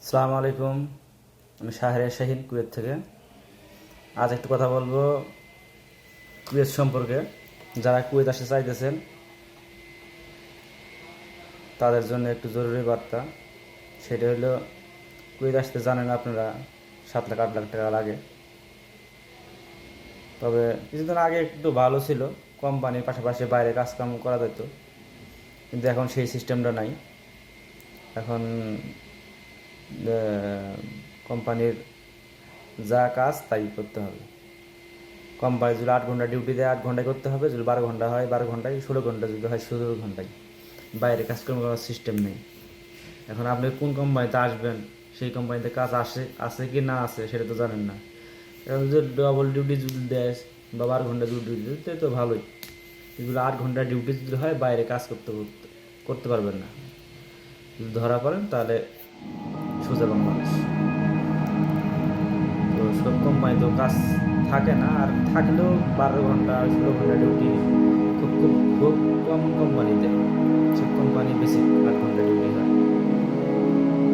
আসসালামু আলাইকুম। আমি শাহিন কুয়েত থেকে। আজ একটু কথা বলবো কুয়েত সম্পর্কে। যারা কুয়েত আসতে চাইতেছেন তাদের জন্য একটু জরুরি বার্তা। সেটা হলো, কুয়েত আসতে জানেন আপনারা 7 লাখ 8 লাখ টাকা লাগে। তবে কিছুদিন আগে একটু ভালো ছিল, কোম্পানির পাশাপাশি বাইরে কাজকাম করা যেত, কিন্তু এখন সেই সিস্টেমটা নাই। এখন কোম্পানির যা কাজ তাই করতে হবে। কোম্পানি যদি 8 ঘন্টা ডিউটি দেয় 8 ঘন্টায় করতে হবে, যদি 12 ঘন্টা হয় 12 ঘন্টায়, 16 ঘন্টা যদি হয় 16 ঘন্টায়। বাইরে কাজকর্ম করার সিস্টেম নেই। এখন আপনি কোন কোম্পানিতে আসবেন, সেই কোম্পানিতে কাজ আছে কি না আছে সেটা তো জানেন না। এখন যদি ডবল ডিউটি যদি দেয় বা 12 ঘন্টা যদি ডিউটি দেয় তো ভালোই, কিন্তু 8 ঘন্টা ডিউটি যদি হয় বাইরে কাজ করতে করতে করতে পারবেন না। যদি ধরা পড়েন তাহলে সোজা বাংলাদেশ। তো সব কোম্পানি তো কাজ থাকে না, আর থাকলেও 12 ঘন্টা 16 ঘন্টা ডিউটি খুব খুব খুব কম কোম্পানি দেয়। সব কোম্পানি বেশি 8 ঘন্টা ডিউটি হয়।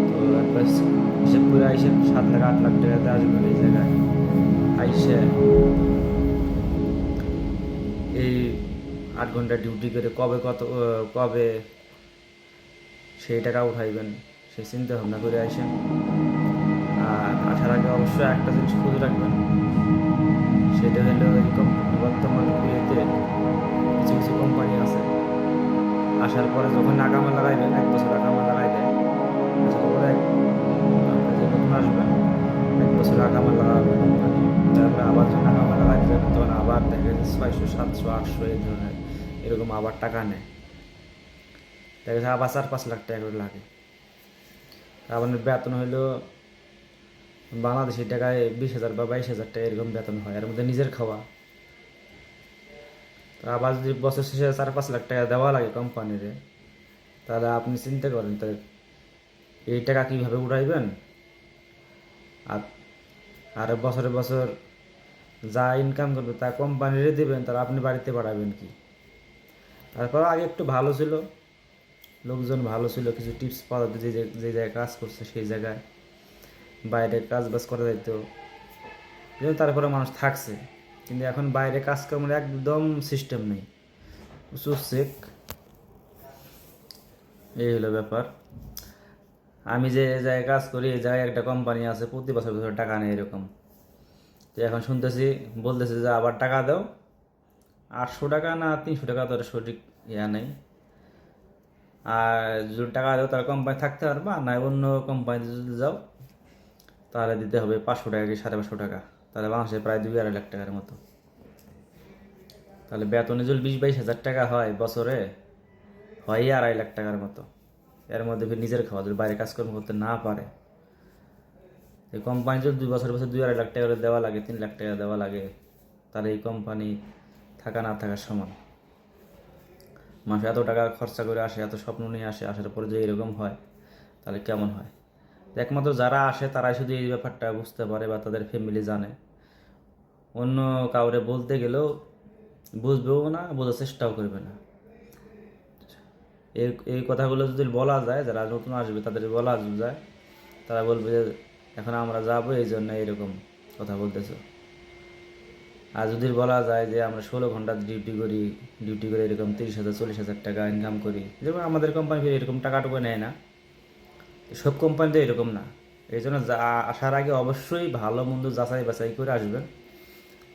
তো একবার হিসেব করে আইসে 7 লাখ 8 লাখ টাকাতে আসবেন এই জায়গায় আইসে, এই 8 ঘন্টা ডিউটি করে কবে সেই টাকা উঠাইবেন সেই চিন্তা ভাবনা করে আইসেন। আর আসার আগে অবশ্যই একটা জিনিস খুঁজে রাখবেন, সেটা হলো এই বর্তমান কুয়েতে কিছু কিছু কোম্পানি আছে, আসার পরে যখন আকামা লাগাইবেন 1 বছর আকামা লাগাই দেয়। আসার পরে আপনি যে নতুন আসবেন 1 বছর আকামা লাগাবেন কোম্পানি, তারপরে আবার যখন আকামা লাগাইতে যাবেন তখন আবার দেখা যাচ্ছে 600 700 800 এই ধরনের এরকম আবার টাকা নেয়। দেখা যাচ্ছে আবার 4 5 লাখ টাকা করে লাগে। আপনার বেতন হইলো বাংলাদেশি টাকায় 20,000 বা 22,000 টাকা এরকম বেতন হয়, এর মধ্যে নিজের খাওয়া। তো আবার যদি বছর শেষে 4 5 লাখ টাকা দেওয়া লাগে কোম্পানিরে, তাহলে আপনি চিন্তা করেন তো এই টাকা কীভাবে উঠাইবেন। আর আর বছরে বছর যা ইনকাম করবে তা কোম্পানিরে দেবেন, তাহলে আপনি বাড়িতে পাঠাবেন কি। তারপর আগে একটু ভালো ছিল, লোকজন ভালো ছিল, কিছু টিপস পাওয়া যেত, যে যে জায়গায় কাজ করছে সেই জায়গায় বাইরে কাজ বাজ করা যেত, কিন্তু তারপরে মানুষ থাকছে। কিন্তু এখন বাইরে কাজ করার একদম সিস্টেম নেই, প্রচুর চেক। এই হলো ব্যাপার। আমি যে জায়গায় কাজ করি এই জায়গায় একটা কোম্পানি আছে, প্রতি বছর বছর টাকা নেই এরকম। তো এখন শুনতেছি, বলতেছে যে আবার টাকা দাও, 800 টাকা না 300 টাকা, তোর সঠিক ইয়া নেই। আর যদি টাকা দাও তাহলে কোম্পানি থাকতে পারবা, না অন্য কোম্পানিতে যদি যাও তাহলে দিতে হবে 500 টাকা কি 550 টাকা। তাহলে বাংলাদেশে প্রায় 2 2.5 লাখ টাকার মতো। তাহলে বেতনে যদি 20 22 হাজার টাকা হয় বছরে, হয় 2.5 লাখ টাকার মতো। এর মধ্যে ফির নিজের খাওয়া, যদি বাইরে কাজকর্ম করতে না পারে, এই কোম্পানি যদি 2 বছর বছর 2 2.5 লাখ টাকা করে দেওয়া লাগে, 3 লাখ টাকা দেওয়া লাগে, তাহলে এই কোম্পানি থাকা না থাকার সমান। মানুষ এত টাকা খরচা করে আসে, এত স্বপ্ন নিয়ে আসে, আসার পরে যে এরকম হয় তাহলে কেমন হয়। একমাত্র যারা আসে তারাই শুধু এই ব্যাপারটা বুঝতে পারে বা তাদের ফ্যামিলি জানে। অন্য কাউরে বলতে গেলেও বুঝবেও না, বোঝার চেষ্টাও করবে না। এই এই কথাগুলো যদি বলা যায়, যারা নতুন আসবে তাদের বলা যায়, তারা বলবে যে এখন আমরা যাবো এই জন্য এরকম কথা বলতেছো। আর যদি বলা যায় যে আমরা 16 ঘন্টা ডিউটি করে এরকম 30,000 40,000 টাকা ইনকাম করি, যেমন আমাদের কোম্পানি এরকম টাকাটুকু নেয় না, সব কোম্পানিতে এরকম না। এই জন্য আসার আগে অবশ্যই ভালো মন্দ যাচাই বাছাই করে আসবেন।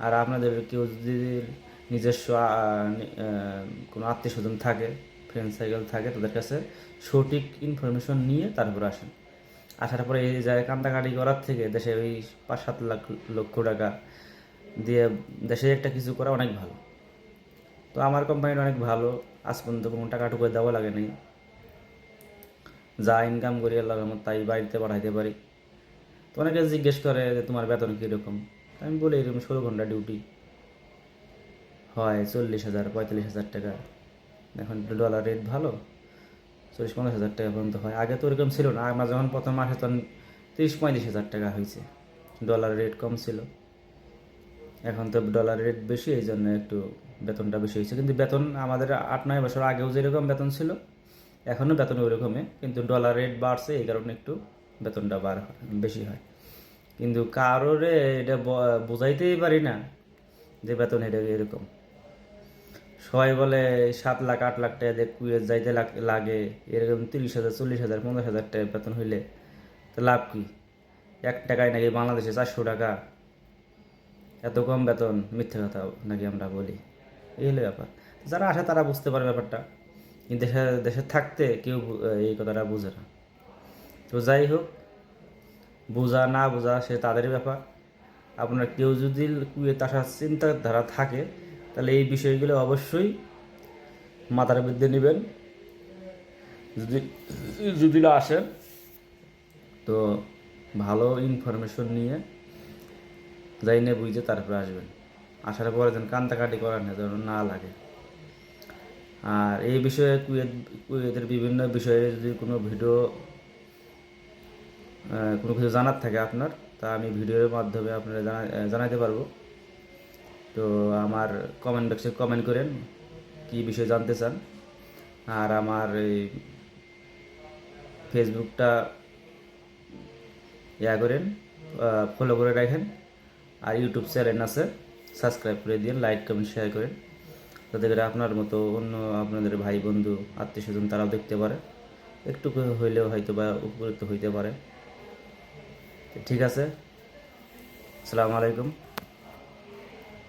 আর আপনাদের কেউ যদি নিজস্ব কোনো আত্মীয় স্বজন থাকে, ফ্রেন্ড সার্কেল থাকে, তাদের কাছে সঠিক ইনফরমেশন নিয়ে তারপর আসেন। আসার পরে এই জায়গায় কান্দাকাটি করার থেকে দেশে ওই 5 7 লক্ষ টাকা দিয়ে দেশে একটা কিছু করা অনেক ভালো। তো আমার কোম্পানিটা অনেক ভালো, আজ পর্যন্ত কোনো টাকাটুকু দেওয়া লাগে নাই। যা ইনকাম করি আল্লাহর রহমত তাই বাড়িতে পাঠাইতে পারি। তো অনেকে জিজ্ঞেস করে যে তোমার বেতন কীরকম, আমি বলি এরকম 16 ঘন্টা ডিউটি হয় 40,000 45,000 টাকা। এখন ডলার রেট ভালো, 40 50 হাজার টাকা পর্যন্ত হয়। আগে তো ওরকম ছিল না, আমরা যখন প্রথম আসে তখন 30 35 হাজার টাকা হয়েছে। ডলার রেট কম ছিল, এখন তো ডলার রেট বেশি, এই জন্য একটু বেতনটা বেশি হয়েছে। কিন্তু বেতন আমাদের 8 9 বছর আগেও যেরকম বেতন ছিল এখনও বেতন ওই রকমই, কিন্তু ডলার রেট বাড়ছে এই কারণে একটু বেতনটা বেশি হয়। কিন্তু কারোরে এটা বোঝাইতেই পারি না যে বেতন এটা এরকম। সবাই বলে 7 লাখ 8 লাখ টাকা দিয়ে কুয়েত যাইতে লাগে, এরকম 30,000 40,000 50,000 টাকা বেতন হইলে তো লাভ কি? 1 টাকায় নাকি বাংলাদেশে 400 টাকা, এত কম বেতন, মিথ্যে কথা নাকি আমরা বলি? এই হলো ব্যাপার। যারা আসে তারা বুঝতে পারে ব্যাপারটা, কিন্তু দেশে দেশে থাকতে কেউ এই কথাটা বুঝে না। তো যাই হোক, বোঝা না বোঝা সে তাদের ব্যাপার। আপনার কেউ যদি কুয়েত আসার চিন্তাধারা থাকে তাহলে এই বিষয়গুলো অবশ্যই মাথার মধ্যে নেবেন। যদি যদি আসেন তো ভালো ইনফরমেশন নিয়ে যাই না বুঝে তারপরে আসবেন। আসার পরে যেন কান্দাকাটি করার না যেন না লাগে। আর এই বিষয়ে কুয়েতের বিভিন্ন বিষয়ে যদি কোনো ভিডিও কোনো কিছু জানার থাকে আপনার, তা আমি ভিডিওর মাধ্যমে আপনারা জানাতে পারবো। তো আমার কমেন্ট বক্সে কমেন্ট করেন কী বিষয় জানতে চান। আর আমার এই ফেসবুকটা করেন, ফলো করে রাখেন। আর ইউটিউব চ্যানেল আছে, সাবস্ক্রাইব করে দিন, লাইক কমেন্ট শেয়ার করেন, যাতে করে আপনার মতো অন্য আপনাদের ভাই বন্ধু আত্মীয় স্বজন তারাও দেখতে পারে, একটু হইলেও হয়তো বা উপকৃত হইতে পারে। ঠিক আছে, আসসালামু আলাইকুম।